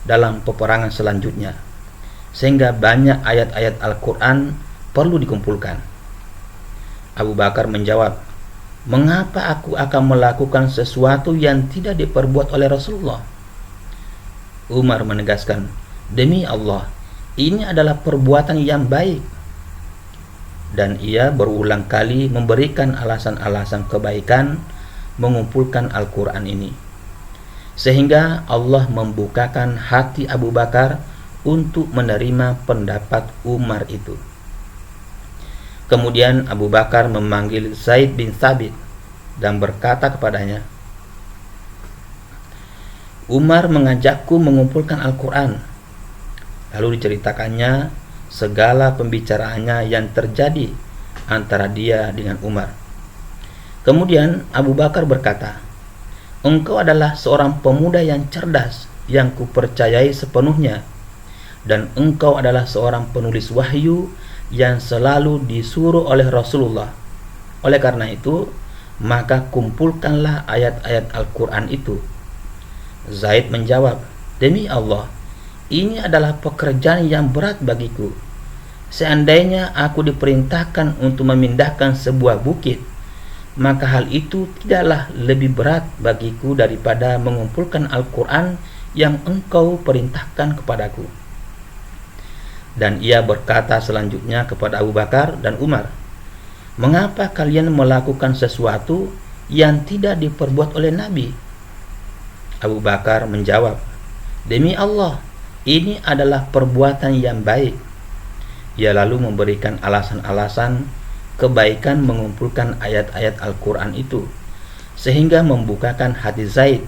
dalam peperangan selanjutnya, sehingga banyak ayat-ayat Al-Quran perlu dikumpulkan. Abu Bakar menjawab, mengapa aku akan melakukan sesuatu yang tidak diperbuat oleh Rasulullah? Umar menegaskan, demi Allah, ini adalah perbuatan yang baik. Dan ia berulang kali memberikan alasan-alasan kebaikan mengumpulkan Al-Quran ini, sehingga Allah membukakan hati Abu Bakar untuk menerima pendapat Umar itu. Kemudian Abu Bakar memanggil Zaid bin Thabit dan berkata kepadanya, Umar mengajakku mengumpulkan Al-Quran. Lalu diceritakannya segala pembicaraannya yang terjadi antara dia dengan Umar. Kemudian Abu Bakar berkata, engkau adalah seorang pemuda yang cerdas yang kupercayai sepenuhnya, dan engkau adalah seorang penulis wahyu yang selalu disuruh oleh Rasulullah. Oleh karena itu, maka kumpulkanlah ayat-ayat Al-Quran itu. Zaid menjawab, demi Allah, ini adalah pekerjaan yang berat bagiku. Seandainya aku diperintahkan untuk memindahkan sebuah bukit, maka hal itu tidaklah lebih berat bagiku daripada mengumpulkan Al-Quran yang engkau perintahkan kepadaku. Dan ia berkata selanjutnya kepada Abu Bakar dan Umar, mengapa kalian melakukan sesuatu yang tidak diperbuat oleh Nabi? Abu Bakar menjawab, demi Allah, ini adalah perbuatan yang baik. Ia lalu memberikan alasan-alasan kebaikan mengumpulkan ayat-ayat Al-Quran itu, sehingga membukakan hati Zaid.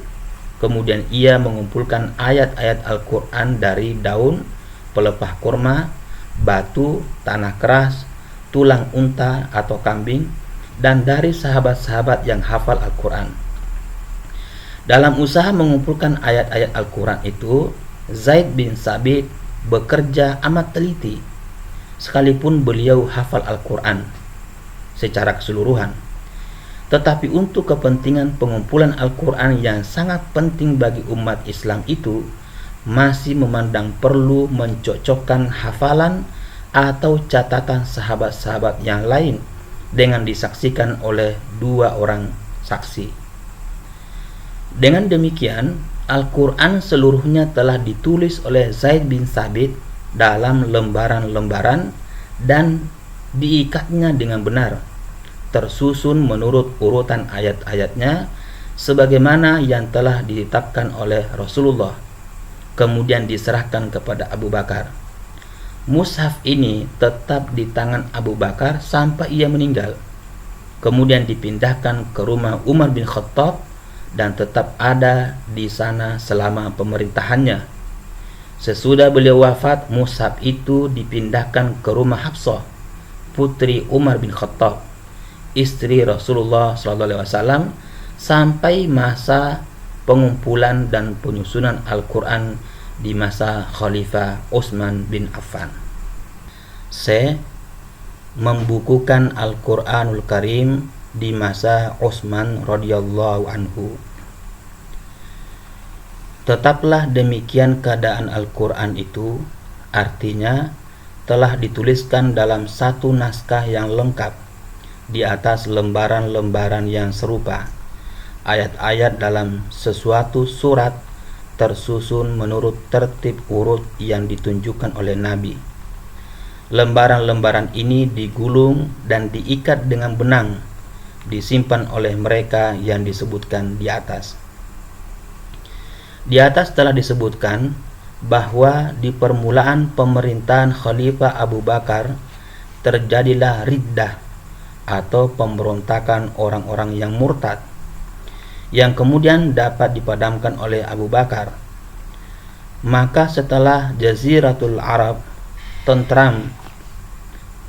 Kemudian ia mengumpulkan ayat-ayat Al-Quran dari daun, pelepah kurma, batu, tanah keras, tulang unta atau kambing, dan dari sahabat-sahabat yang hafal Al-Quran. Dalam usaha mengumpulkan ayat-ayat Al-Quran itu, Zaid bin Thabit bekerja amat teliti, sekalipun beliau hafal Al-Quran secara keseluruhan. Tetapi untuk kepentingan pengumpulan Al-Quran yang sangat penting bagi umat Islam itu, masih memandang perlu mencocokkan hafalan atau catatan sahabat-sahabat yang lain dengan disaksikan oleh 2 orang saksi. Dengan demikian, Al-Quran seluruhnya telah ditulis oleh Zaid bin Thabit dalam lembaran-lembaran dan diikatnya dengan benar, tersusun menurut urutan ayat-ayatnya sebagaimana yang telah ditetapkan oleh Rasulullah, kemudian diserahkan kepada Abu Bakar. Mushaf ini tetap di tangan Abu Bakar sampai ia meninggal, kemudian dipindahkan ke rumah Umar bin Khattab dan tetap ada di sana selama pemerintahannya. Sesudah beliau wafat, mushaf itu dipindahkan ke rumah Hafsah, putri Umar bin Khattab, istri Rasulullah SAW, sampai masa pengumpulan dan penyusunan Al-Quran di masa Khalifah Utsman bin Affan. C. Membukukan Al-Quranul Karim di masa Utsman radhiyallahu anhu. Tetaplah demikian keadaan Al-Quran itu, artinya telah dituliskan dalam satu naskah yang lengkap di atas lembaran-lembaran yang serupa. Ayat-ayat dalam sesuatu surat tersusun menurut tertib urut yang ditunjukkan oleh Nabi. Lembaran-lembaran ini digulung dan diikat dengan benang, disimpan oleh mereka yang disebutkan di atas. Di atas telah disebutkan bahwa di permulaan pemerintahan Khalifah Abu Bakar terjadilah riddah atau pemberontakan orang-orang yang murtad, yang kemudian dapat dipadamkan oleh Abu Bakar. Maka setelah Jaziratul Arab tentram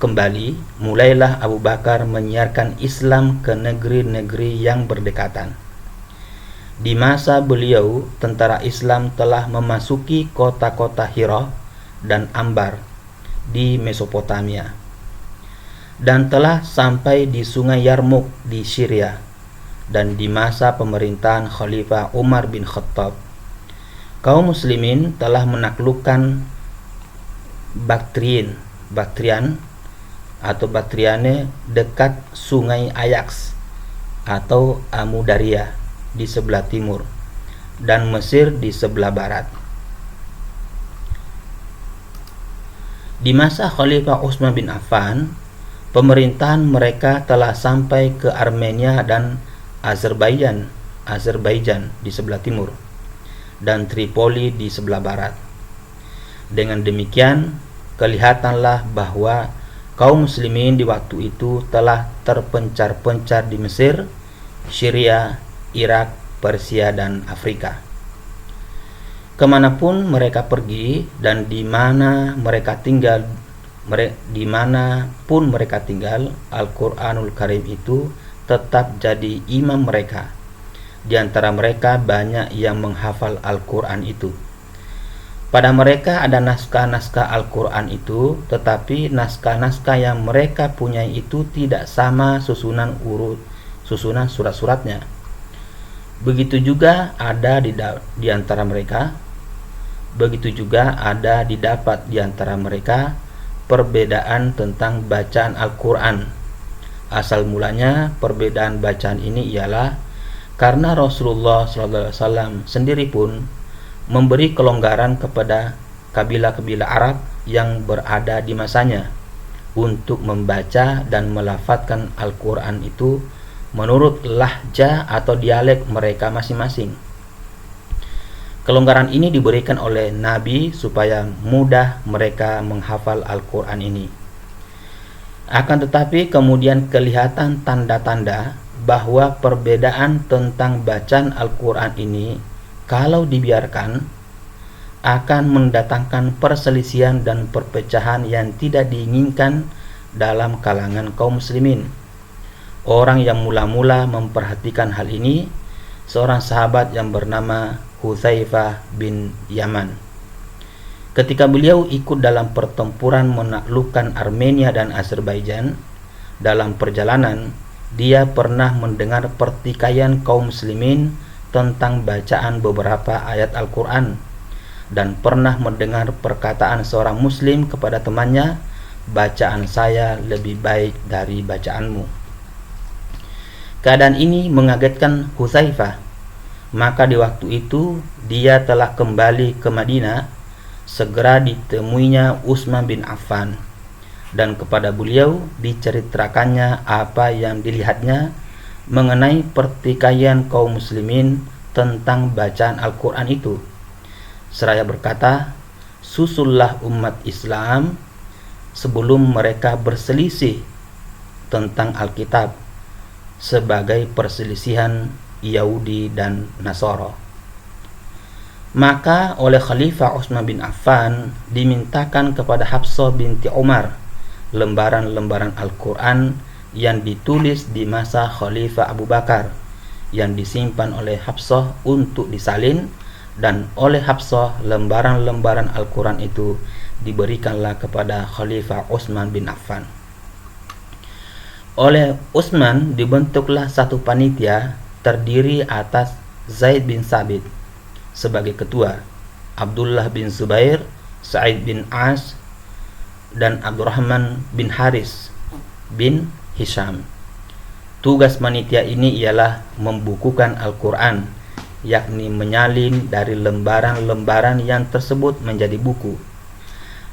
kembali, mulailah Abu Bakar menyiarkan Islam ke negeri-negeri yang berdekatan. Di masa beliau, tentara Islam telah memasuki kota-kota Hira dan Ambar di Mesopotamia dan telah sampai di sungai Yarmouk di Syria. Dan di masa pemerintahan Khalifah Umar bin Khattab, kaum muslimin telah menaklukkan Bactrian atau Bactriane dekat sungai Ajax atau Amu Daria di sebelah timur dan Mesir di sebelah barat. Di masa Khalifah Utsman bin Affan, pemerintahan mereka telah sampai ke Armenia dan Azerbaijan di sebelah timur dan Tripoli di sebelah barat. Dengan demikian, kelihatanlah bahwa kaum muslimin di waktu itu telah terpencar-pencar di Mesir, Syria, Irak, Persia, dan Afrika. Kemanapun mereka pergi dan dimanapun mereka tinggal, Al-Quranul Karim itu tetap jadi imam mereka. Di antara mereka banyak yang menghafal Al-Quran itu. Pada mereka ada naskah-naskah Al-Quran itu, tetapi naskah-naskah yang mereka punyai itu tidak sama susunan surat-suratnya. Begitu juga ada didapat di antara mereka perbedaan tentang bacaan Al-Quran. Asal mulanya perbedaan bacaan ini ialah karena Rasulullah SAW sendiri pun memberi kelonggaran kepada kabilah-kabilah Arab yang berada di masanya untuk membaca dan melafadzkan Al-Quran itu menurut lahjah atau dialek mereka masing-masing. Kelonggaran ini diberikan oleh Nabi supaya mudah mereka menghafal Al-Quran ini. Akan tetapi kemudian kelihatan tanda-tanda bahwa perbedaan tentang bacaan Al-Quran ini kalau dibiarkan akan mendatangkan perselisihan dan perpecahan yang tidak diinginkan dalam kalangan kaum muslimin. Orang yang mula-mula memperhatikan hal ini seorang sahabat yang bernama Hudzaifah bin Yaman. Ketika beliau ikut dalam pertempuran menaklukkan Armenia dan Azerbaijan, dalam perjalanan dia pernah mendengar pertikaian kaum muslimin tentang bacaan beberapa ayat Al-Quran dan pernah mendengar perkataan seorang muslim kepada temannya, "Bacaan saya lebih baik dari bacaanmu." Keadaan ini mengagetkan Hudzaifah. Maka di waktu itu dia telah kembali ke Madinah. Segera ditemuinya Utsman bin Affan dan kepada beliau diceritakannya apa yang dilihatnya mengenai pertikaian kaum muslimin tentang bacaan Al-Quran itu. Seraya berkata, "Susullah umat Islam sebelum mereka berselisih tentang Alkitab sebagai perselisihan Yahudi dan Nasara." Maka oleh Khalifah Utsman bin Affan dimintakan kepada Hafsah binti Umar lembaran-lembaran Al-Quran yang ditulis di masa Khalifah Abu Bakar yang disimpan oleh Hafsah untuk disalin, dan oleh Hafsah lembaran-lembaran Al-Quran itu diberikanlah kepada Khalifah Utsman bin Affan. Oleh Utsman dibentuklah satu panitia terdiri atas Zaid bin Sabit sebagai ketua, Abdullah bin Zubair, Sa'id bin As, dan Abdurrahman bin Haris bin Hisham. Tugas panitia ini ialah membukukan Al-Quran, yakni menyalin dari lembaran-lembaran yang tersebut menjadi buku.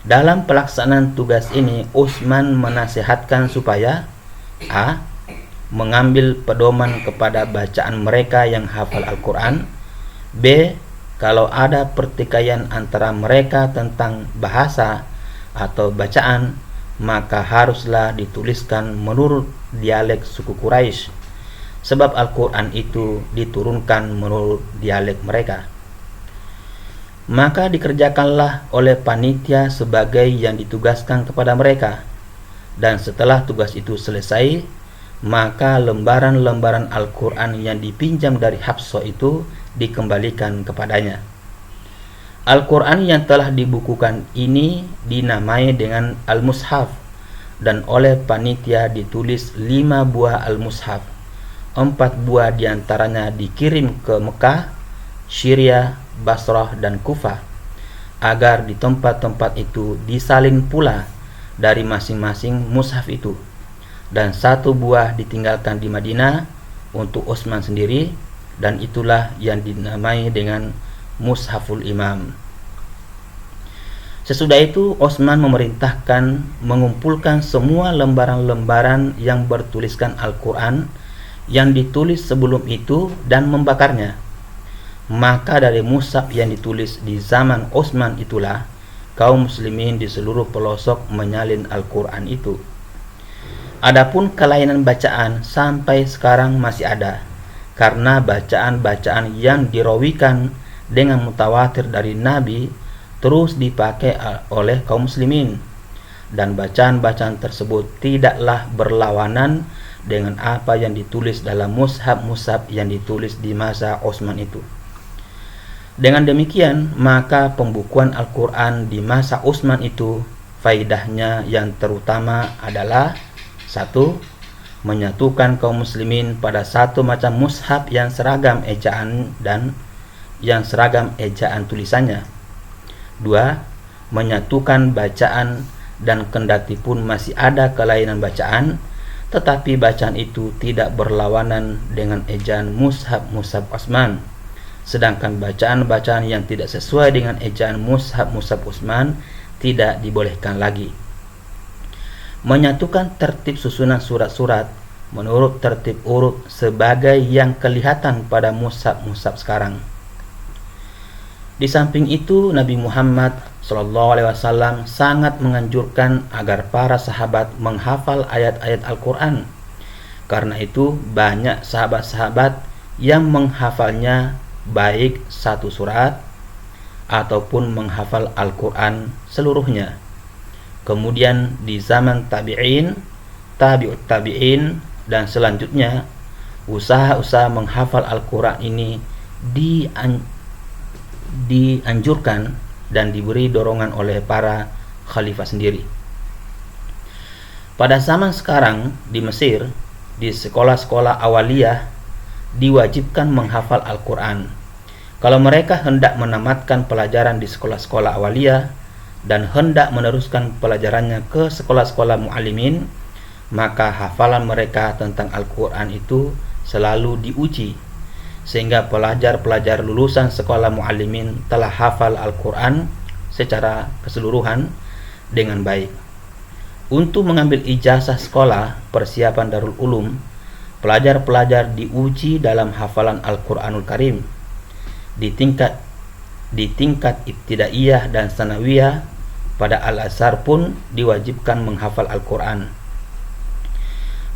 Dalam pelaksanaan tugas ini, Utsman menasihatkan supaya a. mengambil pedoman kepada bacaan mereka yang hafal Al-Quran, b. kalau ada pertikaian antara mereka tentang bahasa atau bacaan, maka haruslah dituliskan menurut dialek suku Quraisy, sebab Al-Quran itu diturunkan menurut dialek mereka. Maka dikerjakanlah oleh panitia sebagai yang ditugaskan kepada mereka, dan setelah tugas itu selesai, maka lembaran-lembaran Al-Quran yang dipinjam dari Hafsah itu dikembalikan kepadanya. Al-Quran yang telah dibukukan ini dinamai dengan Al-Mushaf, dan oleh panitia ditulis 5 buah Al-Mushaf. 4 buah diantaranya dikirim ke Mekah, Syria, Basrah, dan Kufah, agar di tempat-tempat itu disalin pula dari masing-masing mushaf itu, dan 1 buah ditinggalkan di Madinah untuk Utsman sendiri, dan itulah yang dinamai dengan Mushaful Imam. Sesudah itu Utsman memerintahkan mengumpulkan semua lembaran-lembaran yang bertuliskan Al-Quran yang ditulis sebelum itu dan membakarnya. Maka dari mushaf yang ditulis di zaman Utsman itulah kaum muslimin di seluruh pelosok menyalin Al-Quran itu. Adapun kelainan bacaan sampai sekarang masih ada, karena bacaan-bacaan yang dirawikan dengan mutawatir dari Nabi terus dipakai oleh kaum muslimin, dan bacaan-bacaan tersebut tidaklah berlawanan dengan apa yang ditulis dalam mushaf-mushaf yang ditulis di masa Utsman itu. Dengan demikian, maka pembukuan Al-Quran di masa Utsman itu faidahnya yang terutama adalah 1. Menyatukan kaum muslimin pada satu macam mushaf yang seragam ejaan dan yang seragam ejaan tulisannya. 2. Menyatukan bacaan, dan kendati pun masih ada kelainan bacaan, tetapi bacaan itu tidak berlawanan dengan ejaan mushaf-mushaf Utsman. Sedangkan bacaan-bacaan yang tidak sesuai dengan ejaan mushaf-mushaf Utsman tidak dibolehkan lagi. Menyatukan tertib susunan surat-surat menurut tertib urut sebagai yang kelihatan pada mushaf-mushaf sekarang. Di samping itu, Nabi Muhammad SAW sangat menganjurkan agar para sahabat menghafal ayat-ayat Al-Quran. Karena itu, banyak sahabat-sahabat yang menghafalnya baik satu surat ataupun menghafal Al-Quran seluruhnya. Kemudian di zaman tabi'in, tabi'ut tabi'in, dan selanjutnya, usaha-usaha menghafal Al-Quran ini dianjurkan dan diberi dorongan oleh para khalifah sendiri. Pada zaman sekarang di Mesir, di sekolah-sekolah awaliyah diwajibkan menghafal Al-Quran. Kalau mereka hendak menamatkan pelajaran di sekolah-sekolah awaliyah dan hendak meneruskan pelajarannya ke sekolah-sekolah mu'allimin, maka hafalan mereka tentang Al-Quran itu selalu diuji, sehingga pelajar-pelajar lulusan sekolah mu'allimin telah hafal Al-Quran secara keseluruhan dengan baik. Untuk mengambil ijazah sekolah persiapan Darul Ulum, pelajar-pelajar diuji dalam hafalan Al-Quranul Karim. Di tingkat ibtidaiyah dan sanawiyah pada Al-Azhar pun diwajibkan menghafal Al-Quran.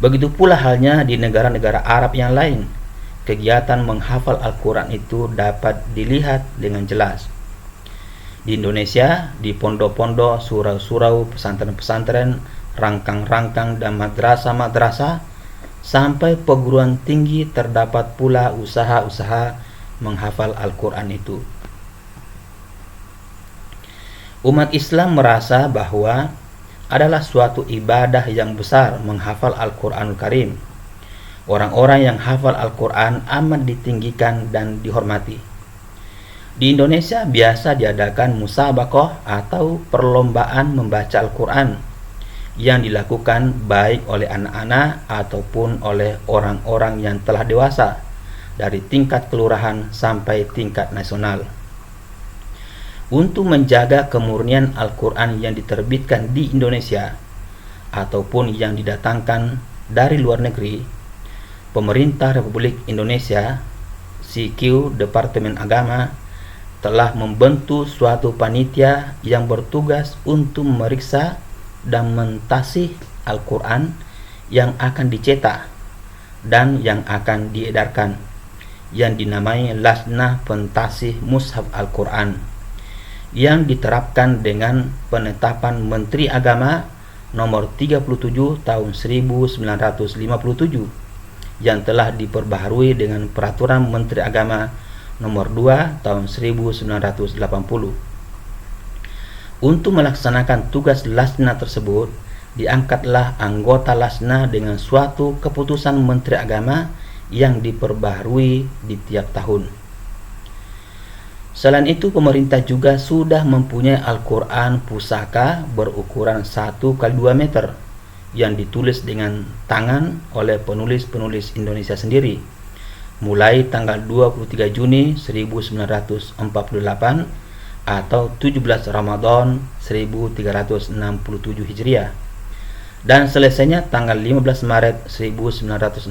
Begitu pula halnya di negara-negara Arab yang lain. Kegiatan menghafal Al-Quran itu dapat dilihat dengan jelas. Di Indonesia, di pondok-pondok, surau-surau, pesantren-pesantren, rangkang-rangkang, dan madrasah-madrasah, sampai perguruan tinggi terdapat pula usaha-usaha menghafal Al-Quran itu. Umat Islam merasa bahwa adalah suatu ibadah yang besar menghafal Al-Quranul Karim. Orang-orang yang hafal Al-Quran amat ditinggikan dan dihormati. Di Indonesia biasa diadakan musabaqah atau perlombaan membaca Al-Quran yang dilakukan baik oleh anak-anak ataupun oleh orang-orang yang telah dewasa, dari tingkat kelurahan sampai tingkat nasional. Untuk menjaga kemurnian Al-Quran yang diterbitkan di Indonesia ataupun yang didatangkan dari luar negeri, Pemerintah Republik Indonesia, CQ Departemen Agama, telah membentuk suatu panitia yang bertugas untuk memeriksa dan mentasih Al-Quran yang akan dicetak dan yang akan diedarkan, yang dinamai Lajnah Pentasih Mushaf Al-Quran, yang diterapkan dengan penetapan Menteri Agama nomor 37 tahun 1957 yang telah diperbaharui dengan Peraturan Menteri Agama nomor 2 tahun 1980. Untuk melaksanakan tugas Lasna tersebut, diangkatlah anggota Lasna dengan suatu keputusan Menteri Agama yang diperbaharui di tiap tahun. Selain itu, pemerintah juga sudah mempunyai Al-Quran pusaka berukuran 1 x 2 meter yang ditulis dengan tangan oleh penulis-penulis Indonesia sendiri mulai tanggal 23 Juni 1948 atau 17 Ramadan 1367 Hijriah dan selesainya tanggal 15 Maret 1960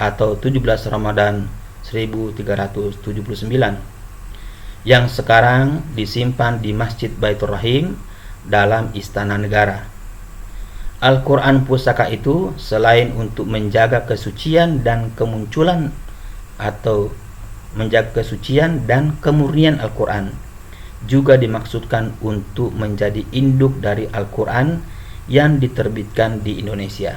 atau 17 Ramadan 1379 yang sekarang disimpan di Masjid Baitur Rahim dalam Istana Negara. Al-Quran pusaka itu selain untuk menjaga kesucian dan kemunculan atau menjaga kesucian dan kemurnian Al-Quran, juga dimaksudkan untuk menjadi induk dari Al-Quran yang diterbitkan di Indonesia.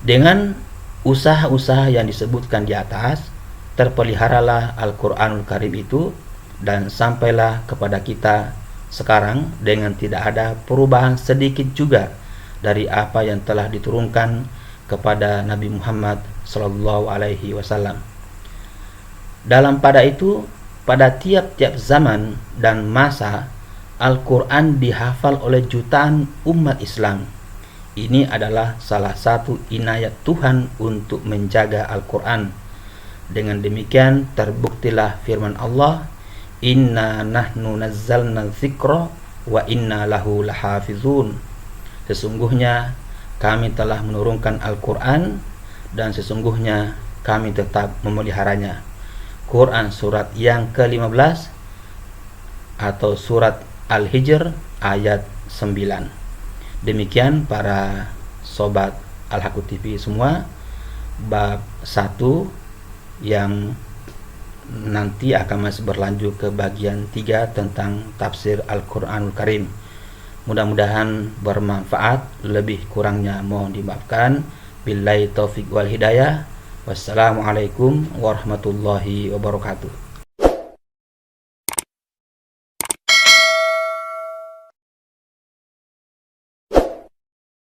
Dengan usaha-usaha yang disebutkan di atas, terpeliharalah Al-Quranul Karim itu dan sampailah kepada kita sekarang dengan tidak ada perubahan sedikit juga dari apa yang telah diturunkan kepada Nabi Muhammad SAW. Dalam pada itu, pada tiap-tiap zaman dan masa, Al-Quran dihafal oleh jutaan umat Islam. Ini adalah salah satu inayat Tuhan untuk menjaga Al-Quran. Dengan demikian terbuktilah firman Allah, Inna nahnu nazzalna dzikra wa inna lahu lahafizun. Sesungguhnya kami telah menurunkan Al-Quran dan sesungguhnya kami tetap memeliharanya. Quran surat yang ke-15 atau surat Al-Hijr ayat 9. Demikian para sobat Al-Haqqu TV semua, bab 1 yang nanti akan masih berlanjut ke bagian 3 tentang tafsir Al-Quranul Karim. Mudah-mudahan bermanfaat, lebih kurangnya mohon dimaafkan. Billahi taufiq wal hidayah. Wassalamualaikum warahmatullahi wabarakatuh.